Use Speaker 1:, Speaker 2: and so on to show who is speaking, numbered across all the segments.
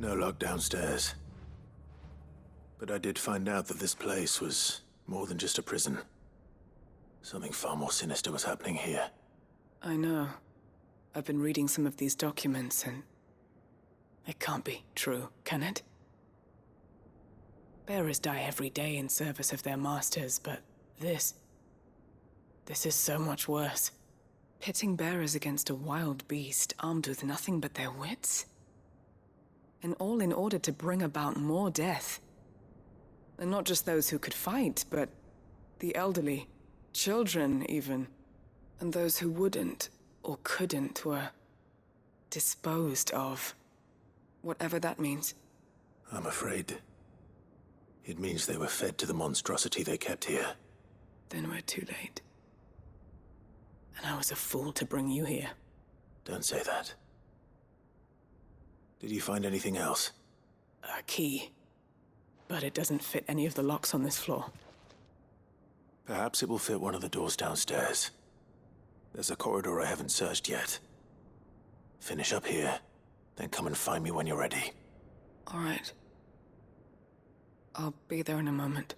Speaker 1: No lock downstairs. But I did find out that this place was more than just a prison. Something far more sinister was happening here.
Speaker 2: I know. I've been reading some of these documents and... it can't be true, can it? Bearers die every day in service of their masters, but this is so much worse. Pitting bearers against a wild beast armed with nothing but their wits? And all in order to bring about more death. And not just those who could fight, but the elderly, children even. And those who wouldn't or couldn't were disposed of. Whatever that means.
Speaker 1: I'm afraid it means they were fed to the monstrosity they kept here.
Speaker 2: Then we're too late. And I was a fool to bring you here.
Speaker 1: Don't say that. Did you find anything else?
Speaker 2: A key. But it doesn't fit any of the locks on this floor.
Speaker 1: Perhaps it will fit one of the doors downstairs. There's a corridor I haven't searched yet. Finish up here, then come and find me when you're ready.
Speaker 2: All right. I'll be there in a moment.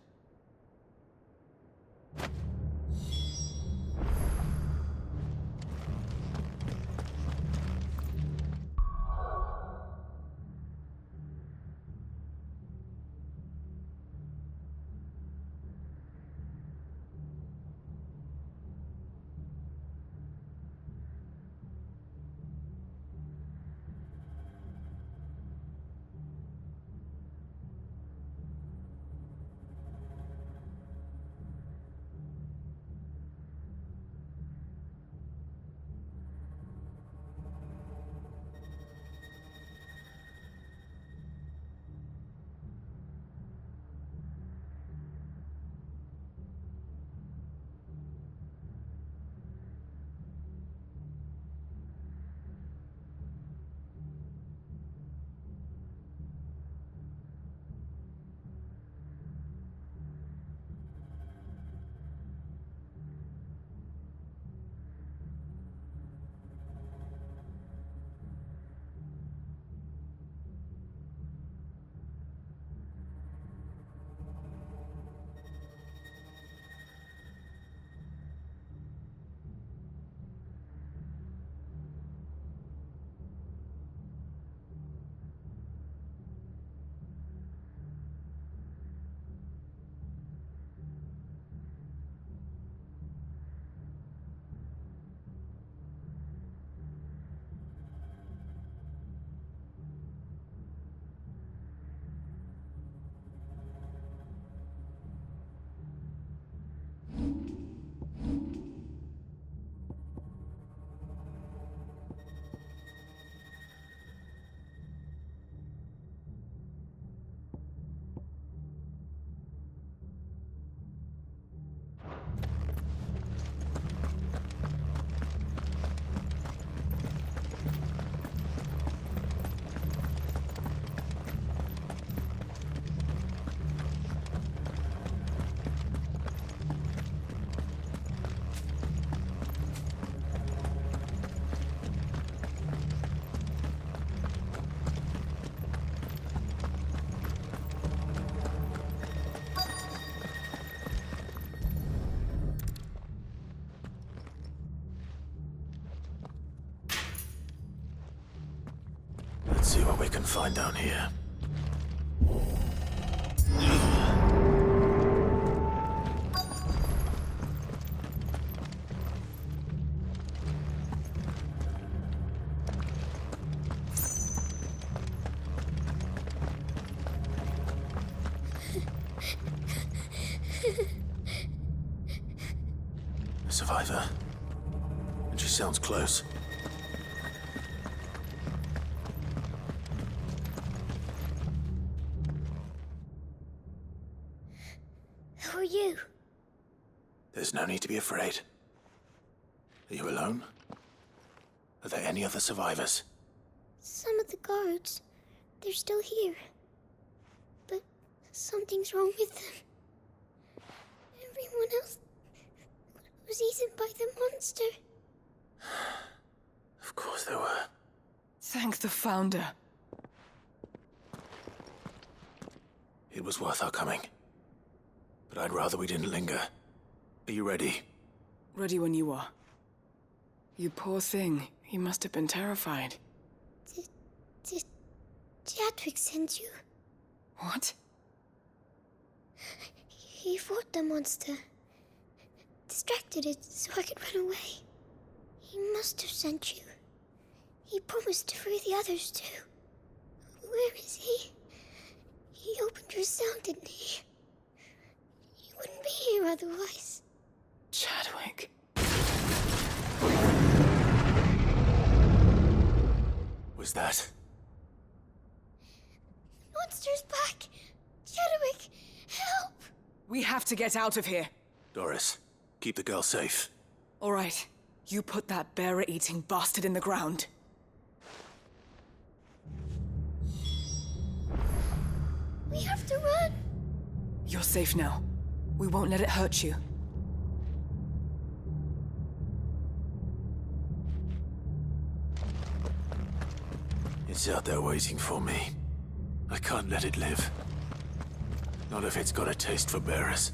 Speaker 1: Let's see what we can find down here. A survivor. And she sounds close.
Speaker 3: Who are you?
Speaker 1: There's no need to be afraid. Are you alone? Are there any other survivors?
Speaker 3: Some of the guards. They're still here. But something's wrong with them. Everyone else was eaten by the monster.
Speaker 1: Of course there were.
Speaker 2: Thank the Founder.
Speaker 1: It was worth our coming. But I'd rather we didn't linger. Are you ready?
Speaker 2: Ready when you are. You poor thing. You must have been terrified.
Speaker 3: Did Chadwick send you?
Speaker 2: What?
Speaker 3: He fought the monster. Distracted it so I could run away. He must have sent you. He promised to free the others too. Where is he? He opened your cell, didn't he? He wouldn't be here otherwise.
Speaker 2: Chadwick.
Speaker 1: Was that?
Speaker 3: Monster's back! Chadwick, help!
Speaker 2: We have to get out of here.
Speaker 1: Doris, keep the girl safe.
Speaker 2: All right. You put that bearer-eating bastard in the ground.
Speaker 3: We have to run!
Speaker 2: You're safe now. We won't let it hurt you.
Speaker 1: It's out there waiting for me. I can't let it live. Not if it's got a taste for bearers.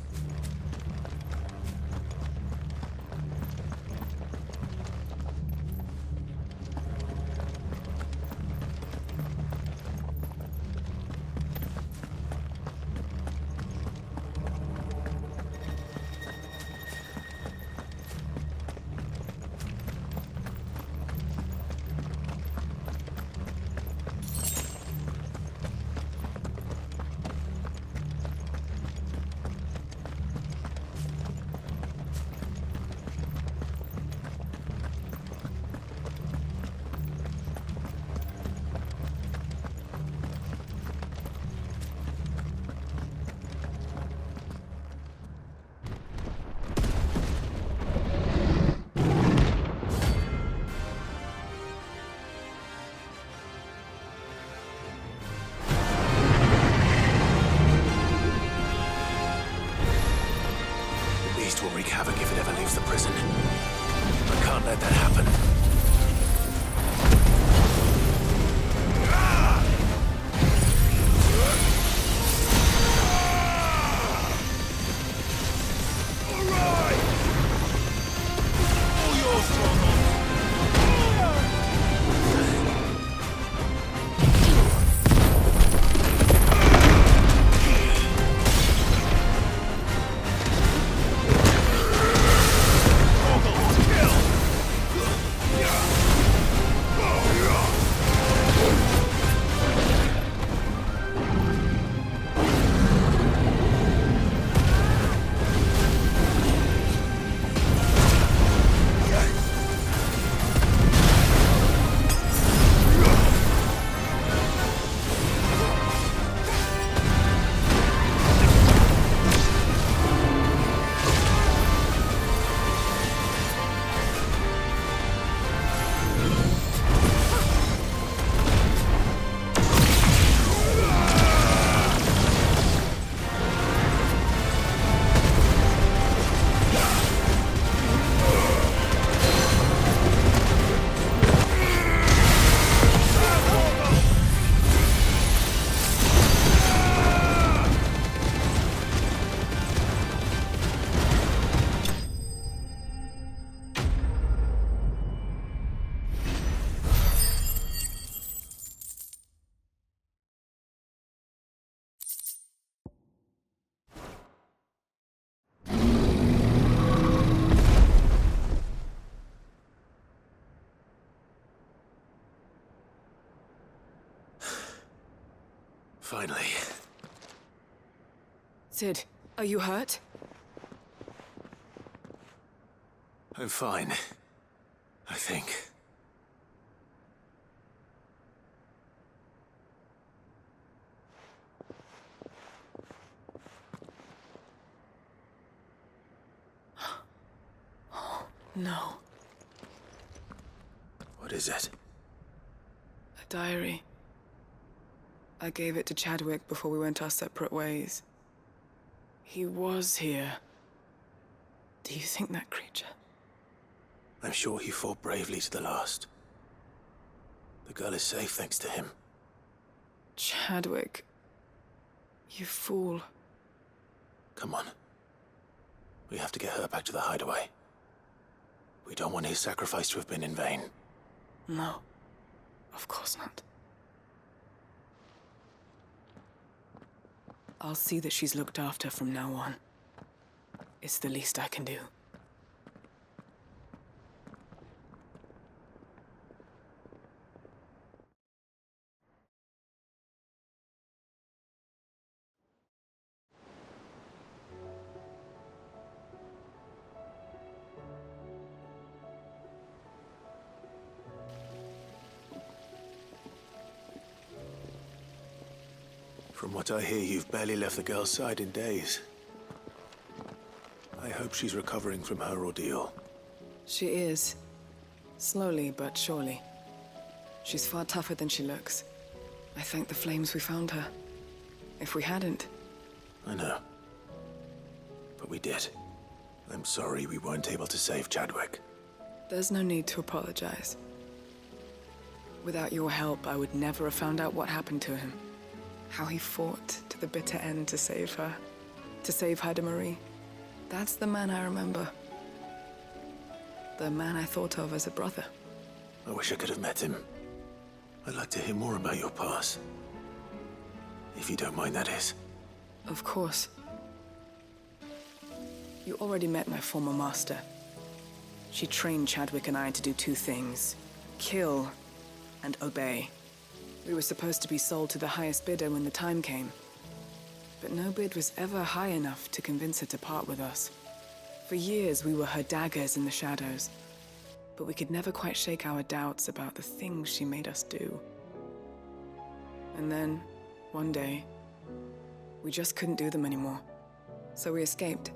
Speaker 1: Will wreak havoc if it ever leaves the prison. I can't let that happen. Finally.
Speaker 2: Sid, are you hurt?
Speaker 1: I'm fine. I think.
Speaker 2: No.
Speaker 1: What is it?
Speaker 2: A diary. I gave it to Chadwick before we went our separate ways. He was here. Do you think that creature?
Speaker 1: I'm sure he fought bravely to the last. The girl is safe thanks to him.
Speaker 2: Chadwick. You fool.
Speaker 1: Come on. We have to get her back to the hideaway. We don't want his sacrifice to have been in vain.
Speaker 2: No, of course not. I'll see that she's looked after from now on. It's the least I can do.
Speaker 1: From what I hear, you've barely left the girl's side in days. I hope she's recovering from her ordeal.
Speaker 2: She is. Slowly but surely. She's far tougher than she looks. I thank the flames we found her. If we hadn't...
Speaker 1: I know. But we did. I'm sorry we weren't able to save Chadwick.
Speaker 2: There's no need to apologize. Without your help, I would never have found out what happened to him. How he fought to the bitter end to save her. To save Haida Marie. That's the man I remember. The man I thought of as a brother.
Speaker 1: I wish I could have met him. I'd like to hear more about your past. If you don't mind, that is.
Speaker 2: Of course. You already met my former master. She trained Chadwick and I to do two things. Kill and obey. We were supposed to be sold to the highest bidder when the time came. But no bid was ever high enough to convince her to part with us. For years, we were her daggers in the shadows. But we could never quite shake our doubts about the things she made us do. And then, one day, we just couldn't do them anymore. So we escaped.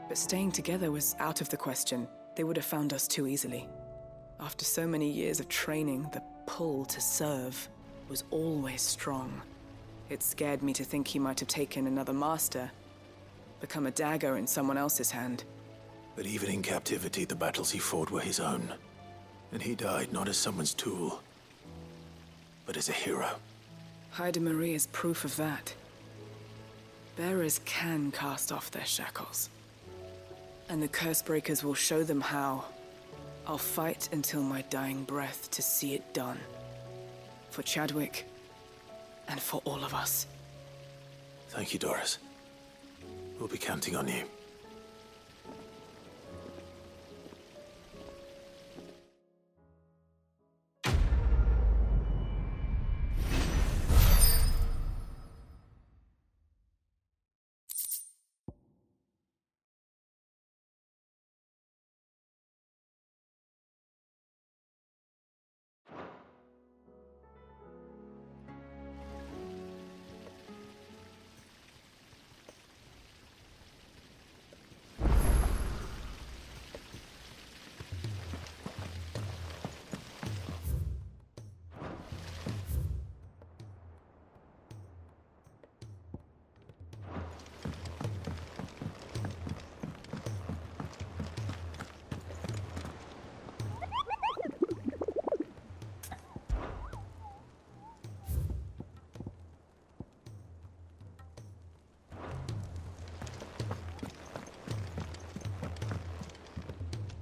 Speaker 2: But staying together was out of the question. They would have found us too easily. After so many years of training, the pull to serve was always strong. It scared me to think he might have taken another master, become a dagger in someone else's hand.
Speaker 1: But even in captivity, the battles he fought were his own. And he died not as someone's tool, but as a hero.
Speaker 2: Haida Marie is proof of that. Bearers can cast off their shackles. And the Cursebreakers will show them how. I'll fight until my dying breath to see it done. For Chadwick, and for all of us.
Speaker 1: Thank you, Doris. We'll be counting on you.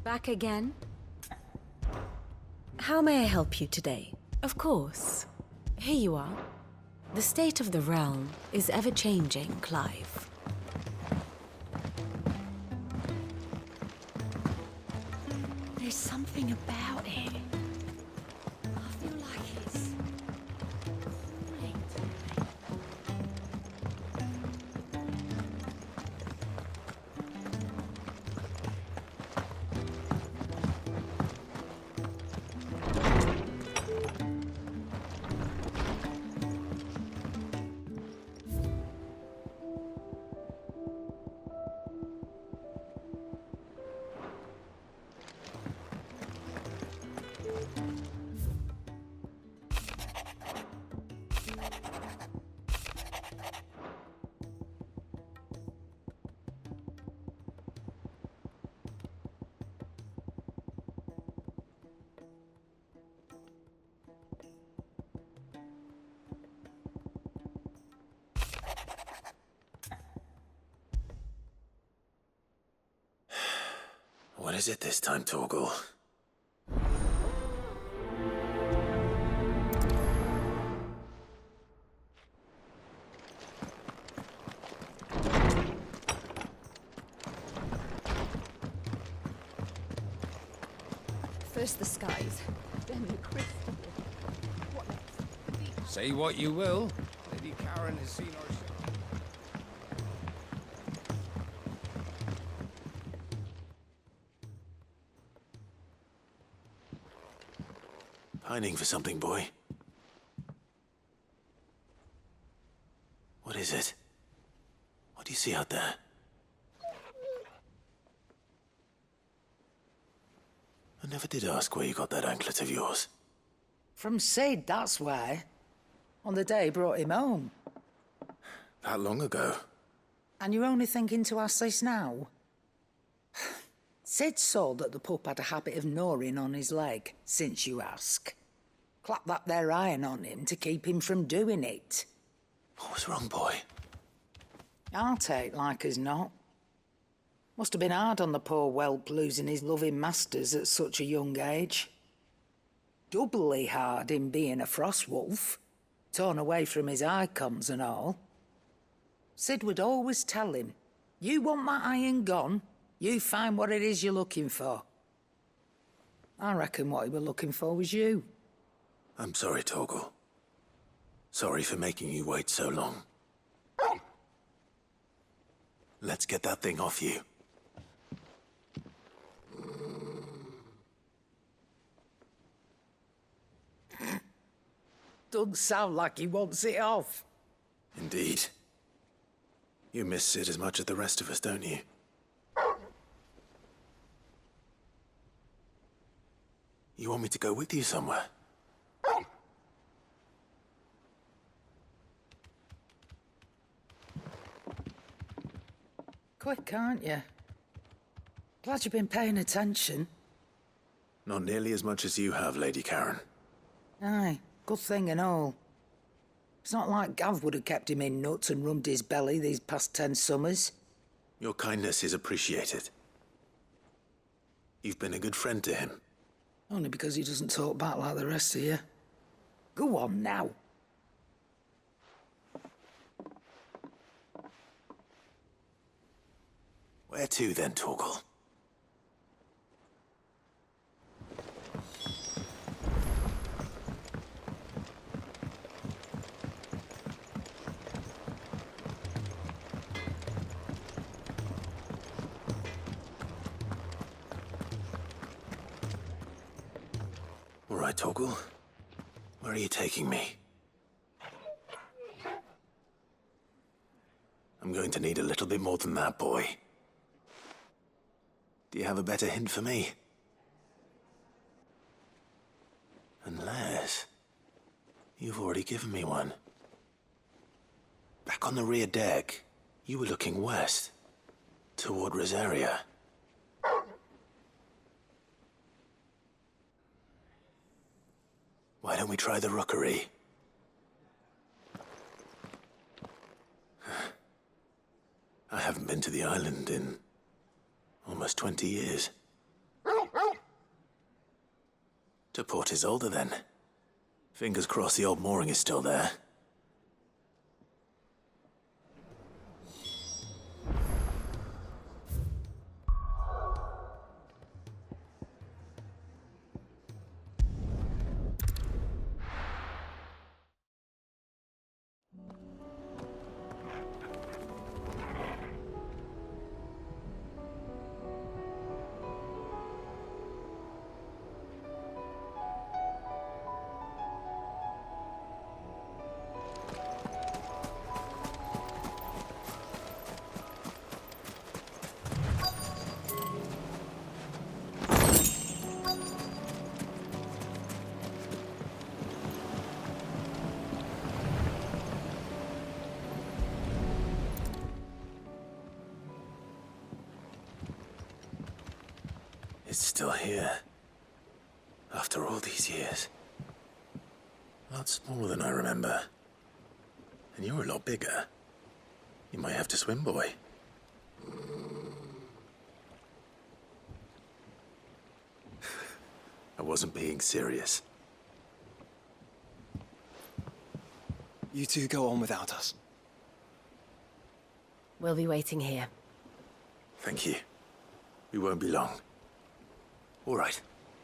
Speaker 4: Back again? How may I help you today? Of course. Here you are. The state of the realm is ever-changing, Clive. There's something about it. I feel like it's calling to me.
Speaker 1: What is it this time, Torgal?
Speaker 5: First the skies, then the crystal. What next?
Speaker 6: Say what you will. Lady Karen has seen our ship.
Speaker 1: Pining for something, boy. What is it? What do you see out there? I never did ask where you got that anklet of yours.
Speaker 7: From Sid, that's why. On the day he brought him home.
Speaker 1: That long ago?
Speaker 7: And you're only thinking to ask this now? Sid saw that the pup had a habit of gnawing on his leg, since you ask. Clap that there iron on him to keep him from doing it.
Speaker 1: What was wrong, boy?
Speaker 7: I'll take like as not. Must have been hard on the poor whelp losing his loving masters at such a young age. Doubly hard in being a frost wolf, torn away from his icons and all. Sid would always tell him, you want that iron gone, you find what it is you're looking for. I reckon what he were looking for was you.
Speaker 1: I'm sorry, Torgal. Sorry for making you wait so long. Let's get that thing off you.
Speaker 7: Doesn't sound like he wants it off.
Speaker 1: Indeed. You miss Sid as much as the rest of us, don't you? You want me to go with you somewhere?
Speaker 7: Quick, aren't you? Glad you've been paying attention.
Speaker 1: Not nearly as much as you have, Lady Karen.
Speaker 7: Aye, good thing and all. It's not like Gav would have kept him in nuts and rubbed his belly these past 10 summers.
Speaker 1: Your kindness is appreciated. You've been a good friend to him.
Speaker 7: Only because he doesn't talk back like the rest of you. Go on now.
Speaker 1: Where to then, Torgal? All right, Torgal. Where are you taking me? I'm going to need a little bit more than that, boy. Do you have a better hint for me? Unless... you've already given me one. Back on the rear deck, you were looking west, toward Rosaria. Why don't we try the rookery? I haven't been to the island in almost 20 years. To Port Isolde, then. Fingers crossed the old mooring is still there. It's still here. After all these years. A lot smaller than I remember. And you're a lot bigger. You might have to swim, boy. I wasn't being serious.
Speaker 8: You two go on without us.
Speaker 4: We'll be waiting here.
Speaker 1: Thank you. We won't be long. All right.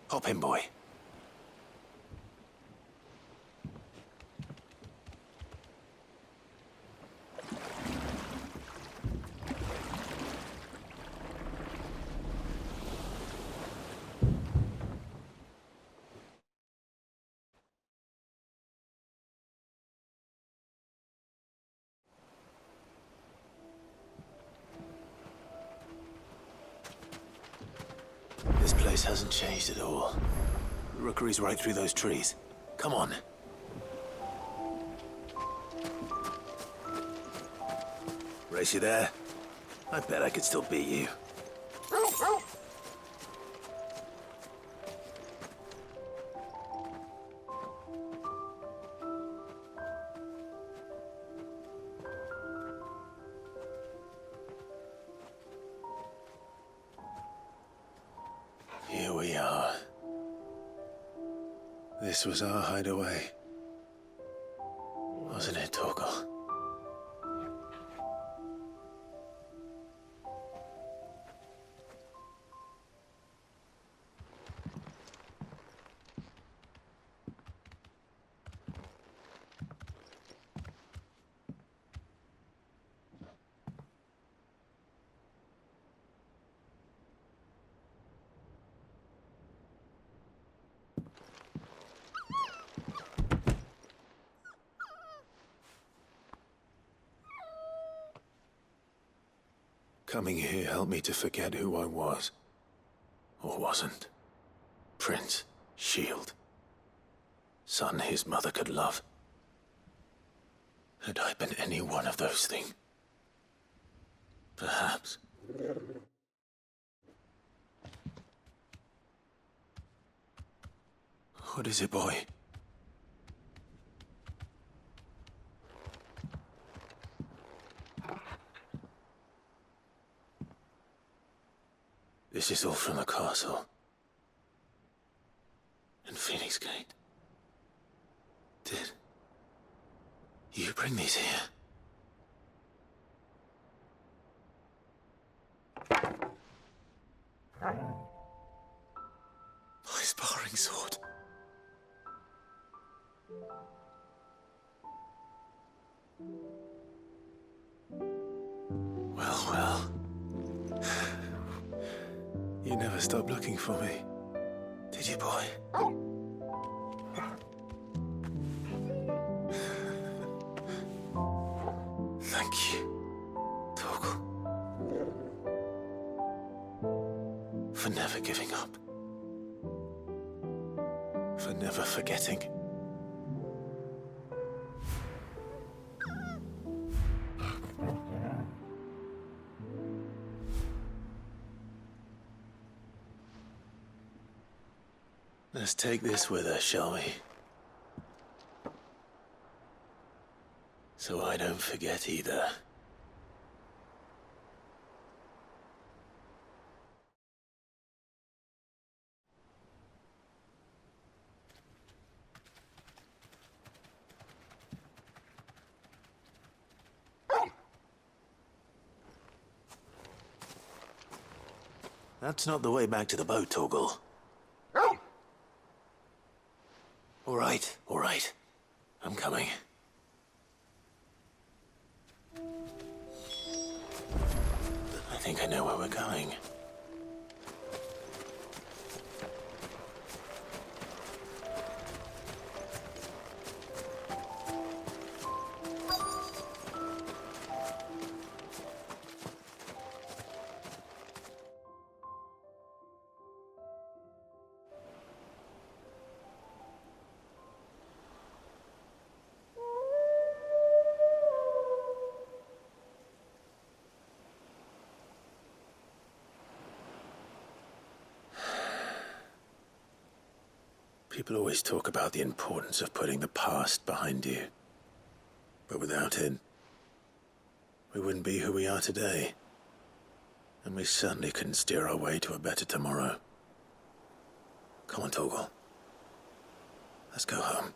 Speaker 1: Hop in, boy. This place hasn't changed at all. The rookery's right through those trees. Come on. Race you there? I bet I could still beat you. Here we are. This was our hideaway. Wasn't it, Torgal? Coming here helped me to forget who I was. Or wasn't. Prince, shield. Son his mother could love. Had I been any one of those things? Perhaps. What is it, boy? This is all from the castle. And Phoenix Gate. Did you bring these here? My sparring sword. Well, well. You never stopped looking for me, did you, boy? Thank you, Torgal. For never giving up. For never forgetting. Let's take this with us, shall we? So I don't forget either. That's not the way back to the boat, Torgal. All right. I'm coming. I think I know where we're going. People always talk about the importance of putting the past behind you. But without it, we wouldn't be who we are today. And we certainly couldn't steer our way to a better tomorrow. Come on, Torgal. Let's go home.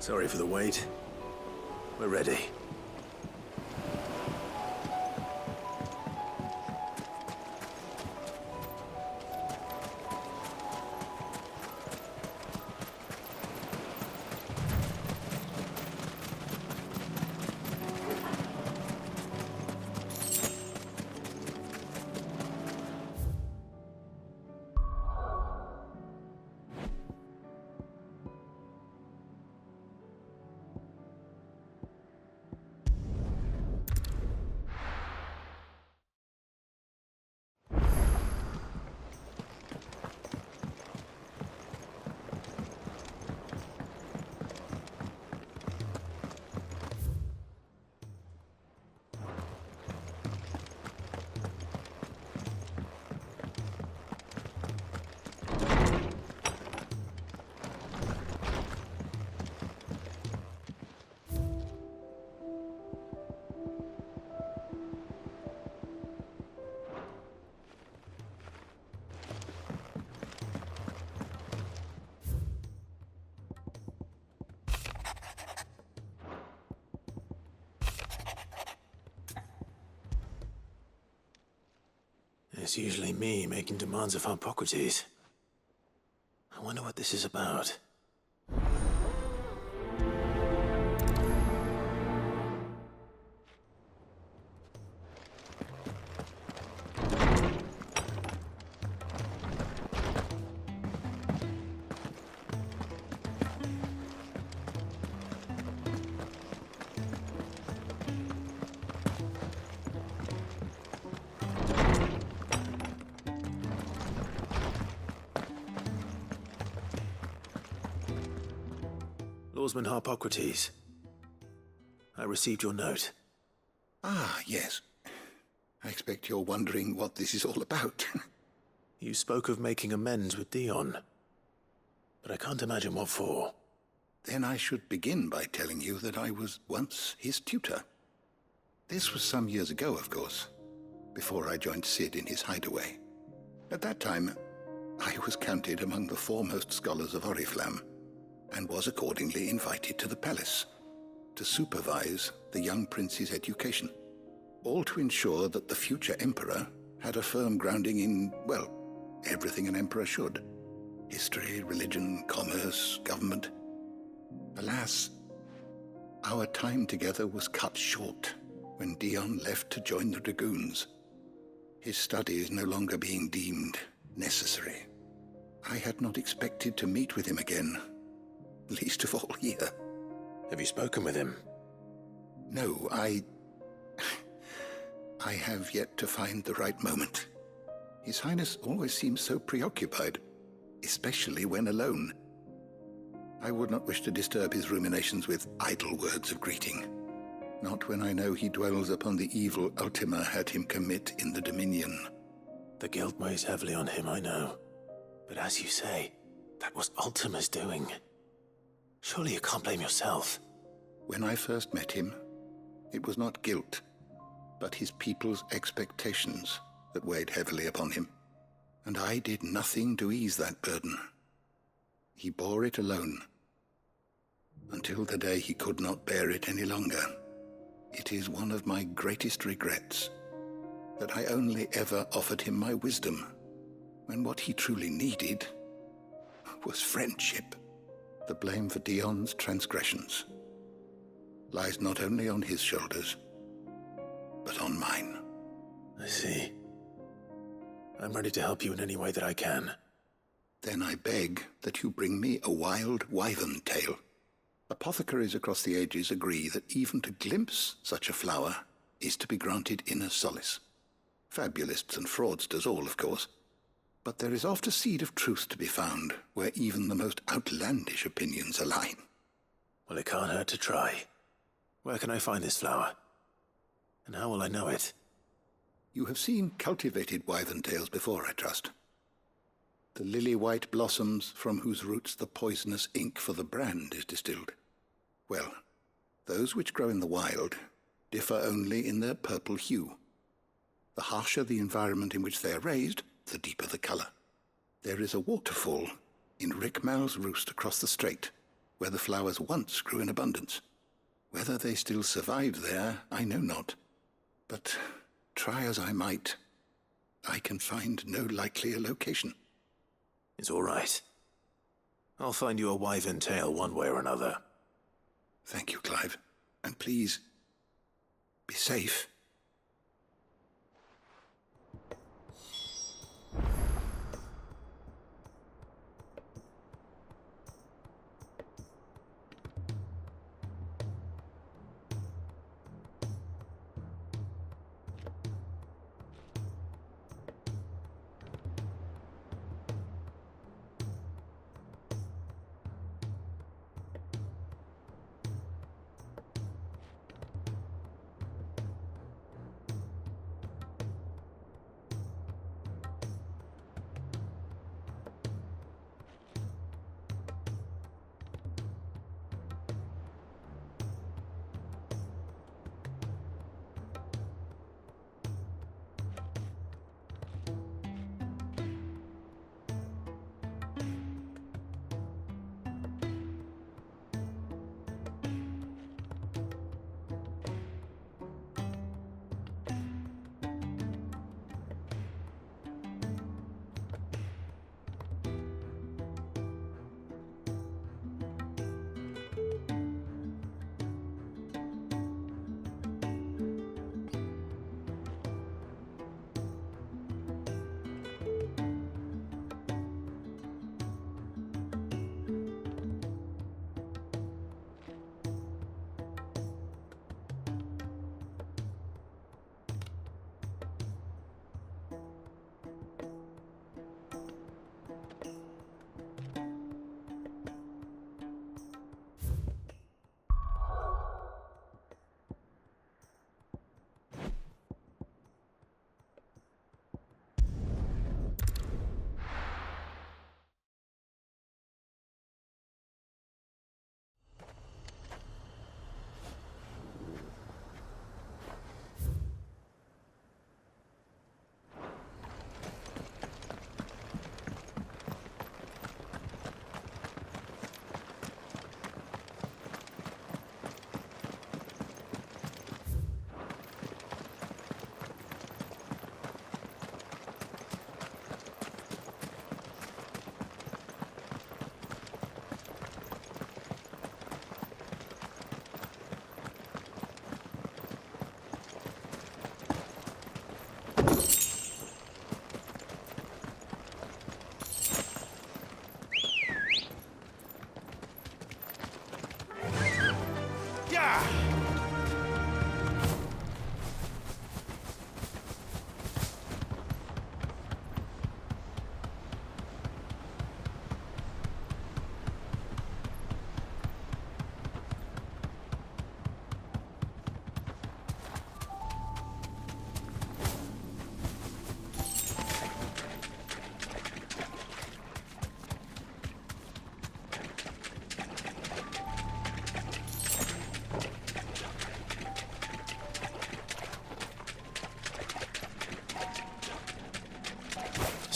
Speaker 1: Sorry for the wait. We're ready. It's usually me making demands of Hippocrates. I wonder what this is about. Lawsman Hippocrates, I received your note.
Speaker 9: Ah, yes. I expect you're wondering what this is all about.
Speaker 1: You spoke of making amends with Dion, but I can't imagine what for.
Speaker 9: Then I should begin by telling you that I was once his tutor. This was some years ago, of course, before I joined Cid in his hideaway. At that time, I was counted among the foremost scholars of Oriflamme, and was accordingly invited to the palace to supervise the young prince's education, all to ensure that the future emperor had a firm grounding in, well, everything an emperor should. History, religion, commerce, government. Alas, our time together was cut short when Dion left to join the dragoons, his studies no longer being deemed necessary. I had not expected to meet with him again, least of all here.
Speaker 1: Have you spoken with him?
Speaker 9: No, I have yet to find the right moment. His Highness always seems so preoccupied, especially when alone. I would not wish to disturb his ruminations with idle words of greeting, not when I know he dwells upon the evil Ultima had him commit in the Dominion.
Speaker 1: The guilt weighs heavily on him, I know. But as you say, that was Ultima's doing. Surely you can't blame yourself.
Speaker 9: When I first met him, it was not guilt, but his people's expectations that weighed heavily upon him. And I did nothing to ease that burden. He bore it alone, until the day he could not bear it any longer. It is one of my greatest regrets that I only ever offered him my wisdom, when what he truly needed was friendship. The blame for Dion's transgressions lies not only on his shoulders, but on mine.
Speaker 1: I see. I'm ready to help you in any way that I can.
Speaker 9: Then I beg that you bring me a wild wyvern tail. Apothecaries across the ages agree that even to glimpse such a flower is to be granted inner solace. Fabulists and fraudsters all, of course, But there is oft a seed of truth to be found where even the most outlandish opinions align.
Speaker 1: Well, it can't hurt to try. Where can I find this flower? And how will I know it?
Speaker 9: You have seen cultivated wyvern tails before, I trust. The lily-white blossoms from whose roots the poisonous ink for the brand is distilled. Well, those which grow in the wild differ only in their purple hue. The harsher the environment in which they are raised, the deeper the color. There is a waterfall in Rickmal's roost across the strait, where the flowers once grew in abundance. Whether they still survive there, I know not. But try as I might, I can find no likelier location.
Speaker 1: It's all right. I'll find you a wyvern tail one way or another.
Speaker 9: Thank you, Clive. And please, be safe.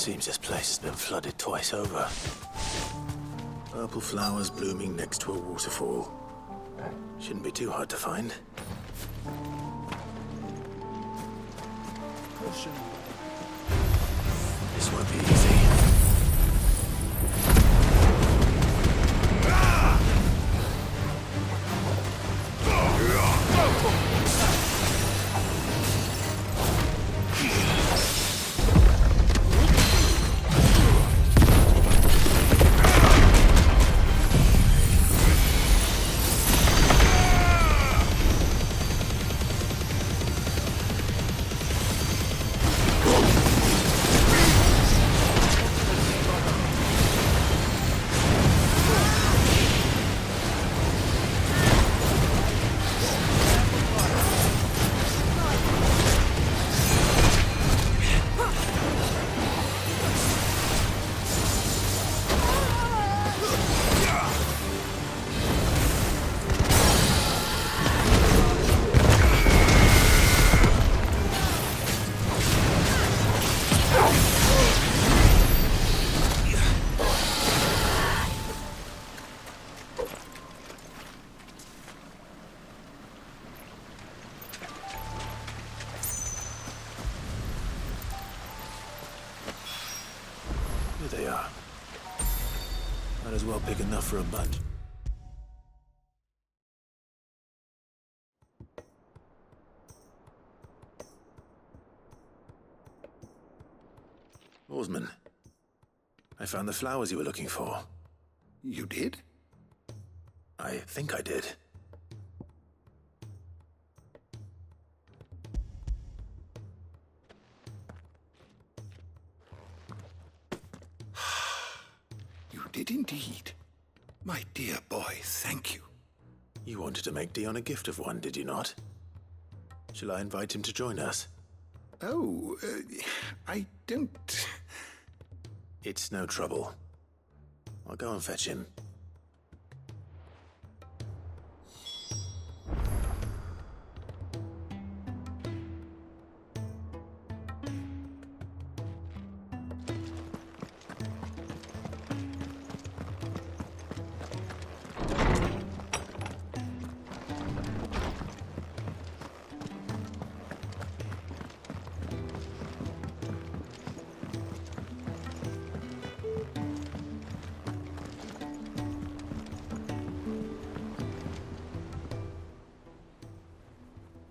Speaker 1: Seems this place has been flooded twice over. Purple flowers blooming next to a waterfall. Shouldn't be too hard to find. This won't be easy. Not big enough for a bunch. Oarsman, I found the flowers you were looking for.
Speaker 9: You did?
Speaker 1: I think I did.
Speaker 9: You did indeed. My dear boy, thank you.
Speaker 1: You wanted to make Dion a gift of one, did you not? Shall I invite him to join us?
Speaker 9: Oh, I don't...
Speaker 1: It's no trouble. I'll go and fetch him.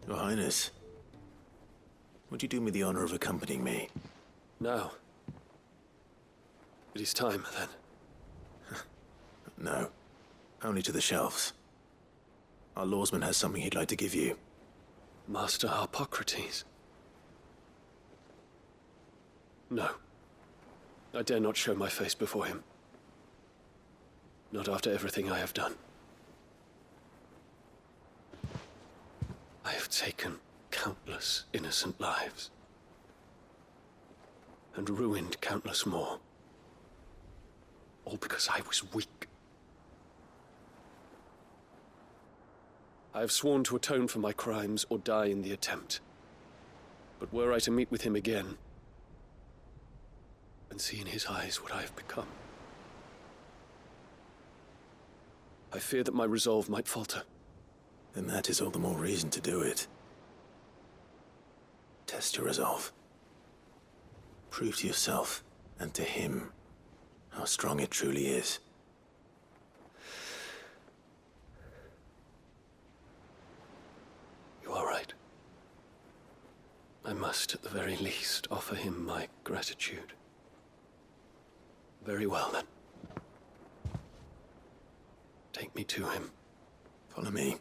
Speaker 1: Your Highness, would you do me the honor of accompanying me?
Speaker 10: Now. It is time, then.
Speaker 1: No, only to the shelves. Our lawsman has something he'd like to give you.
Speaker 10: Master Harpocrates. No. I dare not show my face before him. Not after everything I have done. I have taken countless innocent lives. And ruined countless more. All because I was weak. I have sworn to atone for my crimes or die in the attempt. But were I to meet with him again, and see in his eyes what I have become, I fear that my resolve might falter.
Speaker 1: Then that is all the more reason to do it. Test your resolve. Prove to yourself, and to him, how strong it truly is.
Speaker 10: You are right. I must, at the very least, offer him my gratitude. Very well, then. Take me to him.
Speaker 1: Follow me.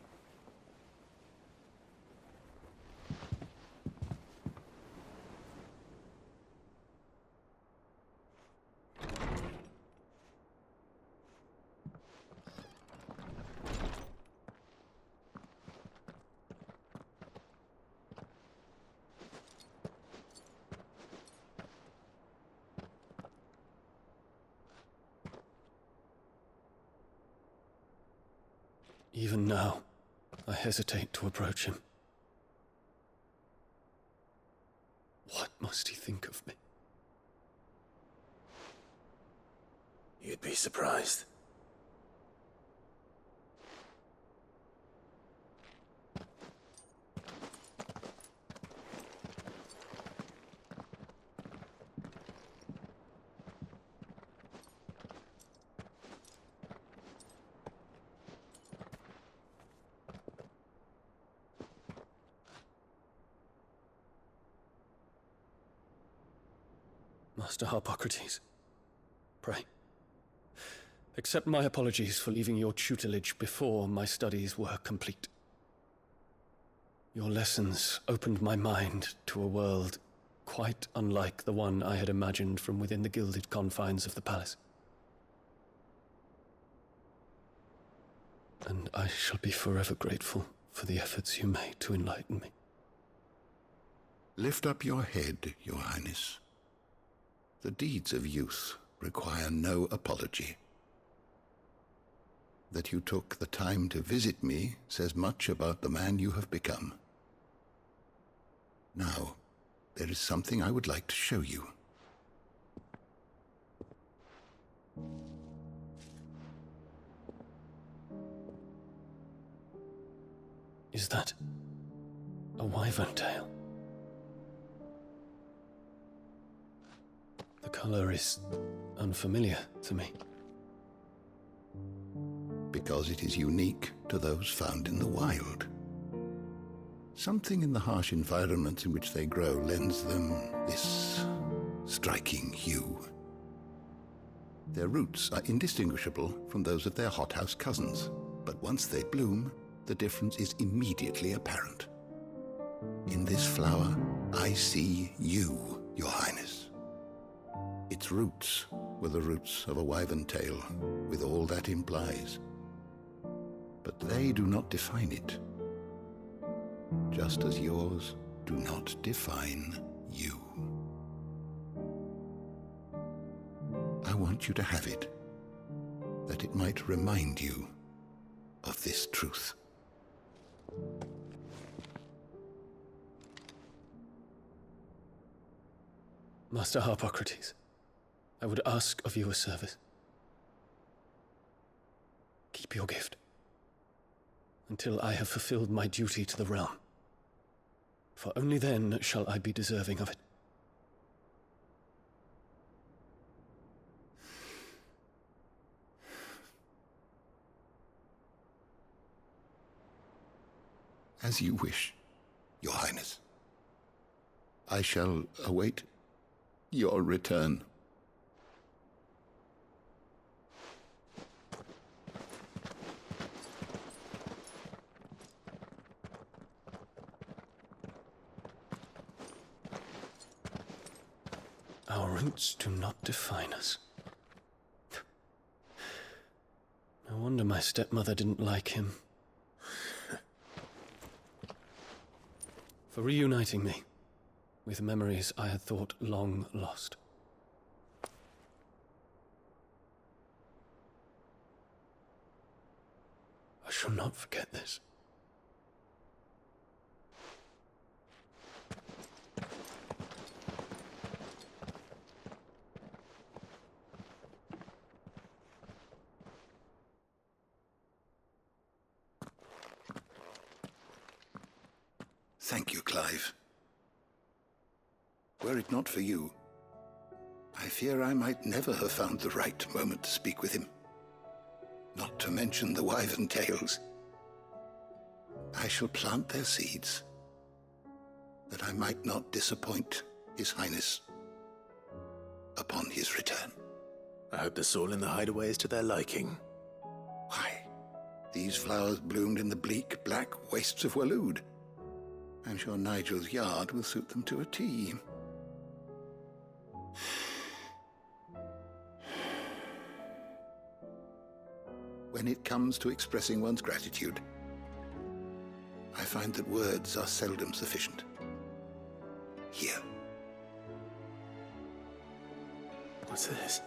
Speaker 10: Even now, I hesitate to approach him. What must he think of me?
Speaker 1: You'd be surprised.
Speaker 10: Master Harpocrates, pray, accept my apologies for leaving your tutelage before my studies were complete. Your lessons opened my mind to a world quite unlike the one I had imagined from within the gilded confines of the palace. And I shall be forever grateful for the efforts you made to enlighten me.
Speaker 9: Lift up your head, Your Highness. The deeds of youth require no apology. That you took the time to visit me says much about the man you have become. Now, there is something I would like to show you.
Speaker 10: Is that a wyvern tail? The color is unfamiliar to me.
Speaker 9: because it is unique to those found in the wild. Something in the harsh environment in which they grow lends them this striking hue. Their roots are indistinguishable from those of their hothouse cousins, but once they bloom, the difference is immediately apparent. In this flower, I see you, Your Highness. Its roots were the roots of a wyvern tail, with all that implies. But they do not define it, just as yours do not define you. I want you to have it, that it might remind you of this truth.
Speaker 10: Master Harpocrates, I would ask of you a service. Keep your gift until I have fulfilled my duty to the realm, for only then shall I be deserving of it.
Speaker 9: As you wish, Your Highness. I shall await your return.
Speaker 10: Our roots do not define us. No wonder my stepmother didn't like him. For reuniting me with memories I had thought long lost. I shall not forget this.
Speaker 9: Thank you, Clive. Were it not for you, I fear I might never have found the right moment to speak with him. Not to mention the wyvern tales. I shall plant their seeds, that I might not disappoint His Highness upon his return.
Speaker 1: I hope the soil in the hideaway is to their liking.
Speaker 9: Why, these flowers bloomed in the bleak, black wastes of Waloed. I'm sure Nigel's yard will suit them to a T. When it comes to expressing one's gratitude, I find that words are seldom sufficient. Here.
Speaker 1: What's this?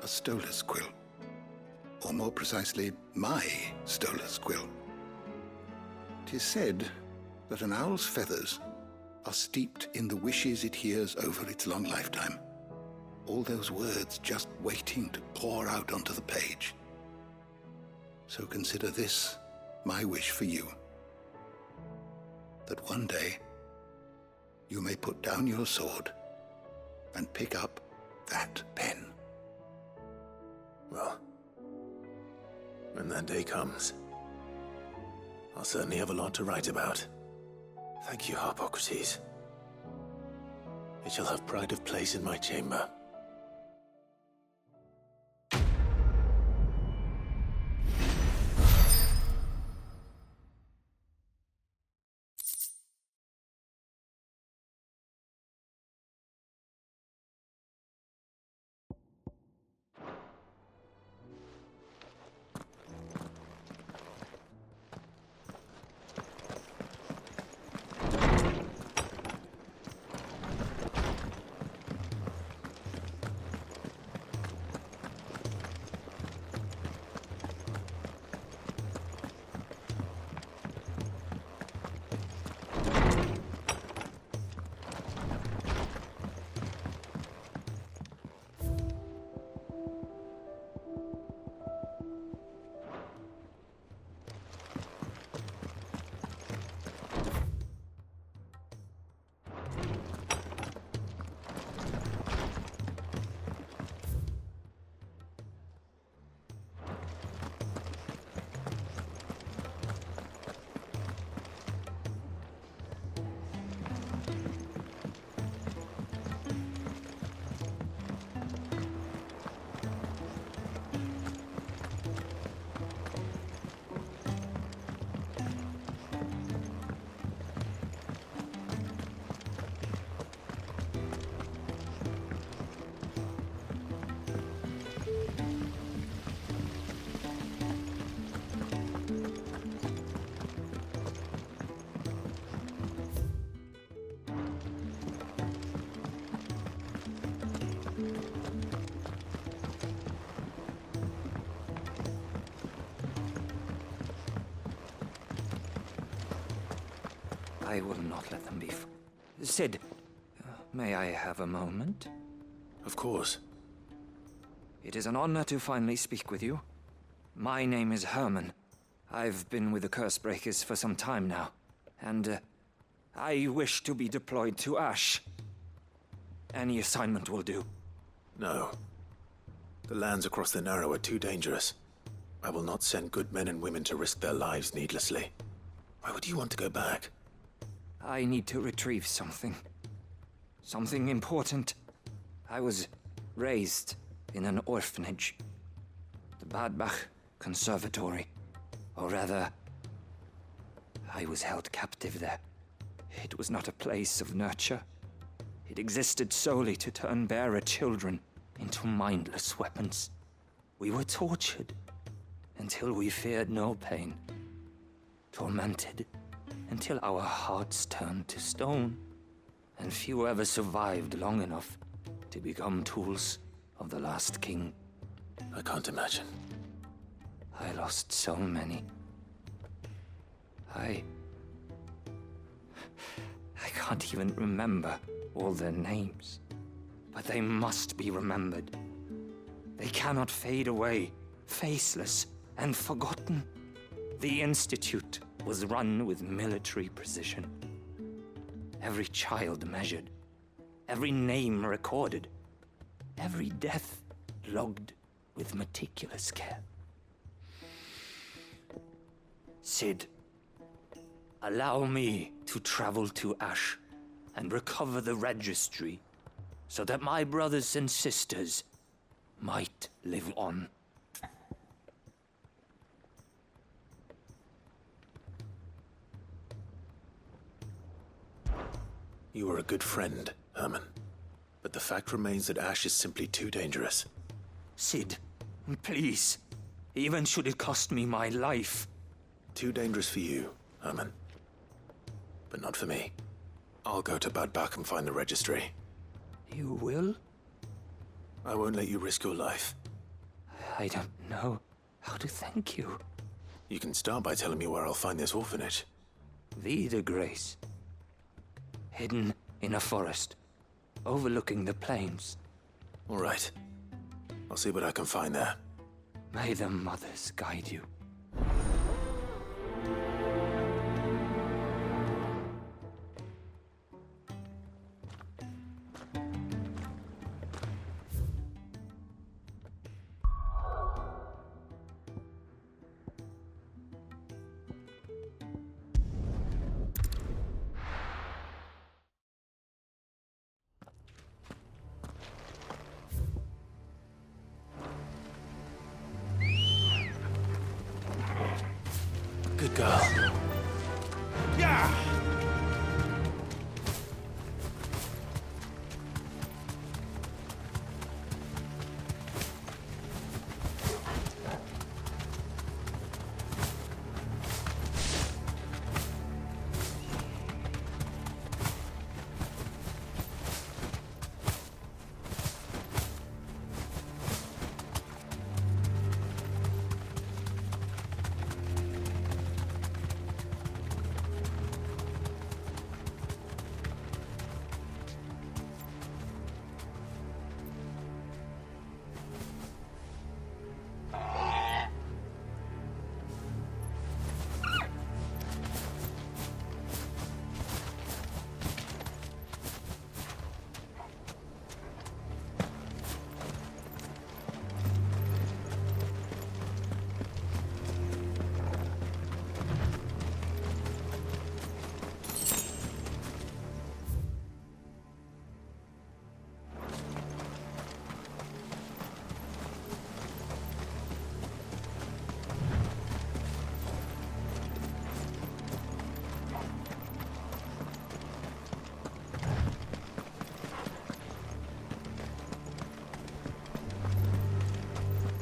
Speaker 9: A stolas quill. Or more precisely, my stolas quill. 'Tis said that an owl's feathers are steeped in the wishes it hears over its long lifetime. All those words just waiting to pour out onto the page. So consider this my wish for you. That one day you may put down your sword and pick up that pen.
Speaker 1: Well, when that day comes, I'll certainly have a lot to write about. Thank you, Harpocrates. It shall have pride of place in my chamber.
Speaker 11: I will not let them be. Sid, may I have a moment?
Speaker 1: Of course.
Speaker 11: It is an honor to finally speak with you. My name is Herman. I've been with the Cursebreakers for some time now, and I wish to be deployed to Ash. Any assignment will do.
Speaker 1: No. The lands across the Narrow are too dangerous. I will not send good men and women to risk their lives needlessly. Why would you want to go back?
Speaker 11: I need to retrieve something. Something important. I was raised in an orphanage. The Badbach Conservatory. Or rather, I was held captive there. It was not a place of nurture. It existed solely to turn bearer children into mindless weapons. We were tortured until we feared no pain. Tormented until our hearts turned to stone. And few ever survived long enough to become tools of the last king.
Speaker 1: I can't imagine.
Speaker 11: I lost so many. I can't even remember all their names. But they must be remembered. They cannot fade away, faceless and forgotten. The Institute was run with military precision. Every child measured, every name recorded, every death logged with meticulous care. Sid, allow me to travel to Ash and recover the registry so that my brothers and sisters might live on.
Speaker 1: You are a good friend, Herman. But the fact remains that Ash is simply too dangerous.
Speaker 11: Sid, please. Even should it cost me my life.
Speaker 1: Too dangerous for you, Herman. But not for me. I'll go to Bad Bach and find the registry.
Speaker 11: You will?
Speaker 1: I won't let you risk your life.
Speaker 11: I don't know how to thank you.
Speaker 1: You can start by telling me where I'll find this orphanage.
Speaker 11: Vida Grace. Hidden in a forest, overlooking the plains.
Speaker 1: All right. I'll see what I can find there.
Speaker 11: May the mothers guide you.
Speaker 1: Good girl.
Speaker 6: Yeah!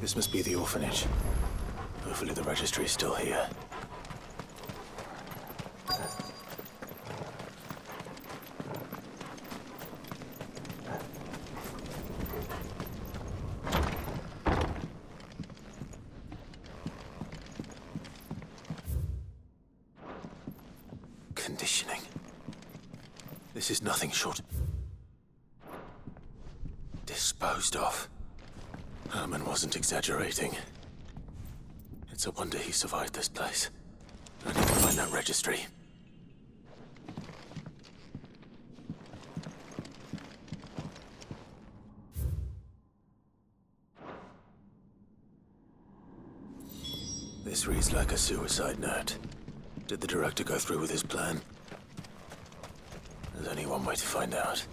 Speaker 1: This must be the orphanage. Hopefully the registry is still here. Conditioning. This is nothing short. Disposed of. Herman wasn't exaggerating. It's a wonder he survived this place. I need to find that registry. This reads like a suicide note. Did the director go through with his plan? There's only one way to find out.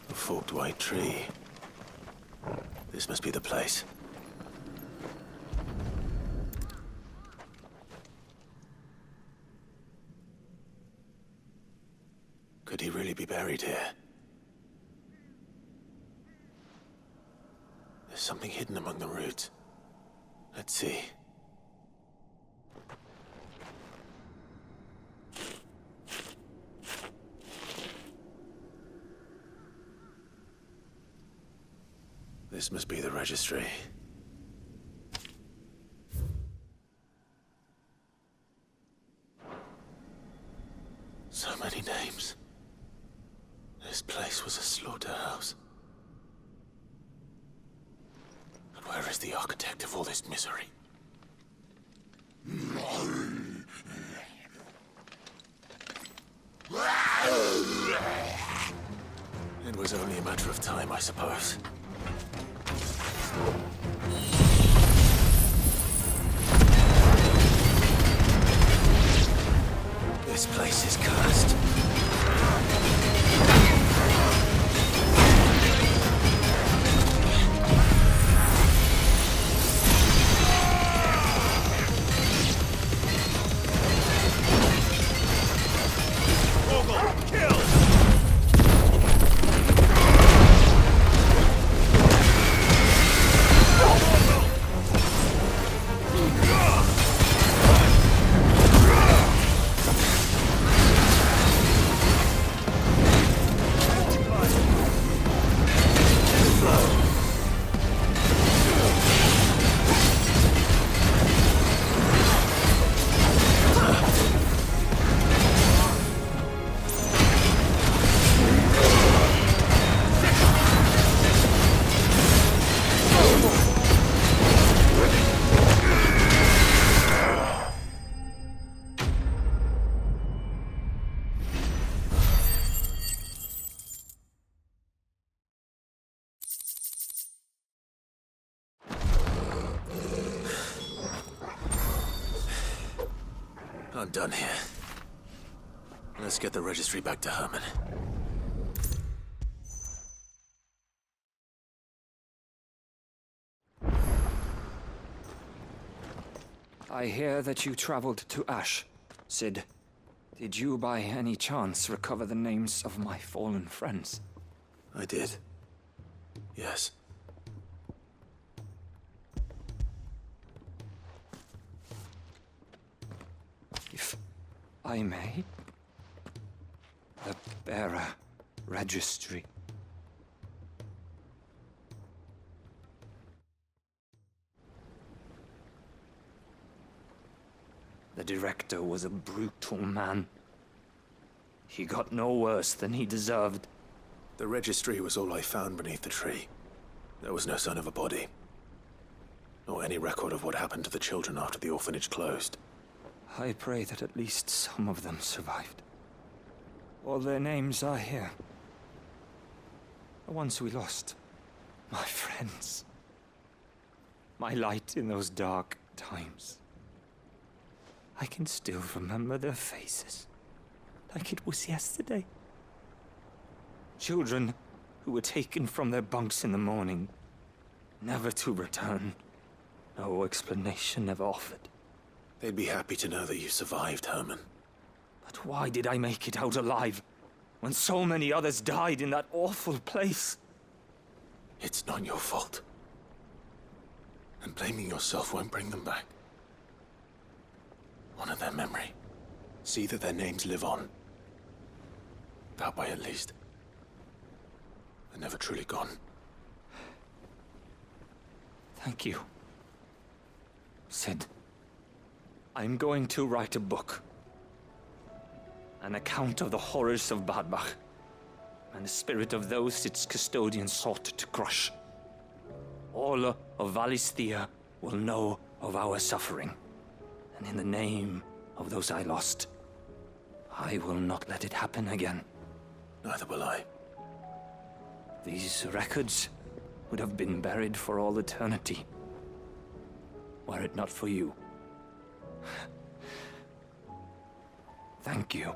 Speaker 1: A forked white tree. This must be the place. Could he really be buried here? There's something hidden among the roots. Let's see. This must be the registry. So many names. This place was a slaughterhouse. And where is the architect of all this misery? It was only a matter of time, I suppose. This place is cursed. I'm done here. Let's get the registry back to Herman.
Speaker 11: I hear that you traveled to Ash, Sid. Did you by any chance recover the names of my fallen friends?
Speaker 1: I did. Yes.
Speaker 11: If I may, the bearer registry. The director was a brutal man. He got no worse than he deserved.
Speaker 1: The registry was all I found beneath the tree. There was no sign of a body. Or any record of what happened to the children after the orphanage closed.
Speaker 11: I pray that at least some of them survived. All their names are here. The ones we lost. My friends. My light in those dark times. I can still remember their faces. Like it was yesterday. Children who were taken from their bunks in the morning, never to return. No explanation ever offered.
Speaker 1: They'd be happy to know that you survived, Herman.
Speaker 11: But why did I make it out alive, when so many others died in that awful place?
Speaker 1: It's not your fault. And blaming yourself won't bring them back. Honor their memory. See that their names live on. That way, at least. They're never truly gone.
Speaker 11: Thank you. Sid, I'm going to write a book. An account of the horrors of Badbach, and the spirit of those its custodians sought to crush. All of Valisthea will know of our suffering, and in the name of those I lost, I will not let it happen again.
Speaker 1: Neither will I.
Speaker 11: These records would have been buried for all eternity, were it not for you. Thank you.